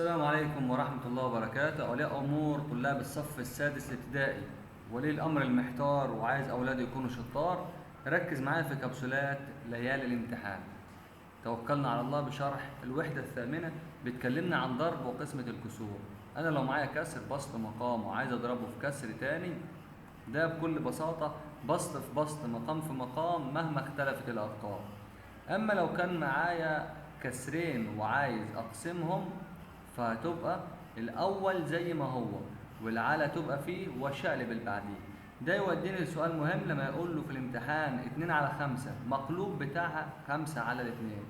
السلام عليكم ورحمة الله وبركاته. أولياء أمور طلاب الصف السادس الابتدائي، ولي الأمر المحتار وعايز أولاده يكونوا شطار، ركز معايا في كبسولات ليالي الامتحان. توكلنا على الله بشرح الوحدة الثامنة، بتكلمنا عن ضرب وقسمة الكسور. أنا لو معايا كسر بسط مقام وعايز أضربه في كسر تاني، ده بكل بساطة بسط في بسط مقام في مقام مهما اختلفت الأرقام. أما لو كان معايا كسرين وعايز أقسمهم، فهتبقى الأول زي ما هو والعلى تبقى فيه وشقلب البعديه. ده يوديني لسؤال مهم لما يقول له في الامتحان 2/5 مقلوب بتاعها 5/2.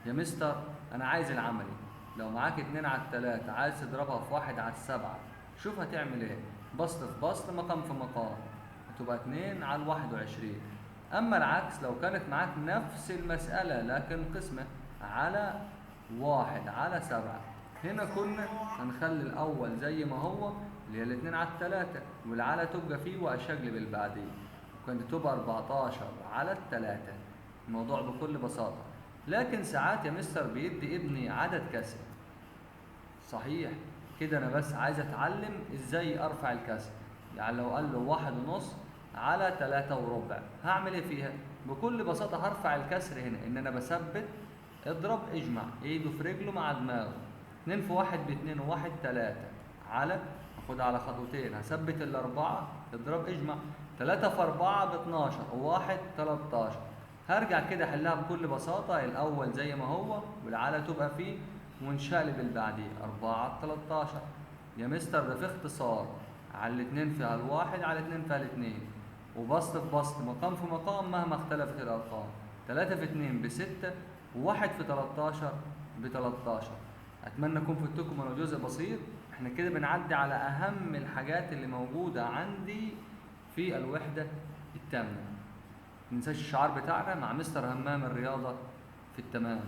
يا مستر أنا عايز العملي. لو معاك 2/3 عايز تضربها في 1/7، شوف هتعمل ايه. بسط في بسط مقام في مقام، هتبقى 2/21. أما العكس لو كانت معاك نفس المسألة لكن قسمة على 1/7، هنا كنا هنخلي الأول زي ما هو اللي هي 2/3، والعلى تبقى فيه وأشقلب البعدين، وكانت تبقى 14/3. الموضوع بكل بساطة. لكن ساعات يا مستر بيدي ابني عدد كسر. صحيح كده، أنا بس عايز أتعلم إزاي أرفع الكسر. يعني لو قال له 1.5/3.25، هعمل إيه فيها؟ بكل بساطة هرفع الكسر هنا إن أنا بثبت. اضرب اجمع ايده في رجله مع دماغه. 2 في 1 ب2 و1 3 على، هاخدها على خطوتين، هثبت الأربعة، اضرب اجمع. 3 في 4 ب12 و1 13. هرجع كده احلها بكل بساطة، الأول زي ما هو والعلى تبقى فيه ونشقلب اللي بعديه 4/13. يا مستر ده في اختصار، على الاتنين فيها الواحد على الاتنين فيها الاتنين، وبسط في بسط مقام في مقام مهما اختلفت الأرقام. 3 في 2 ب6، وواحد في 13 ب13. أتمنى أكون فدتكم ولو جزء بسيط. احنا كده بنعدي على أهم الحاجات اللي موجودة عندي في الوحدة الثامنة. متنساش الشعار بتاعنا مع مستر همام الرياضة في التمام.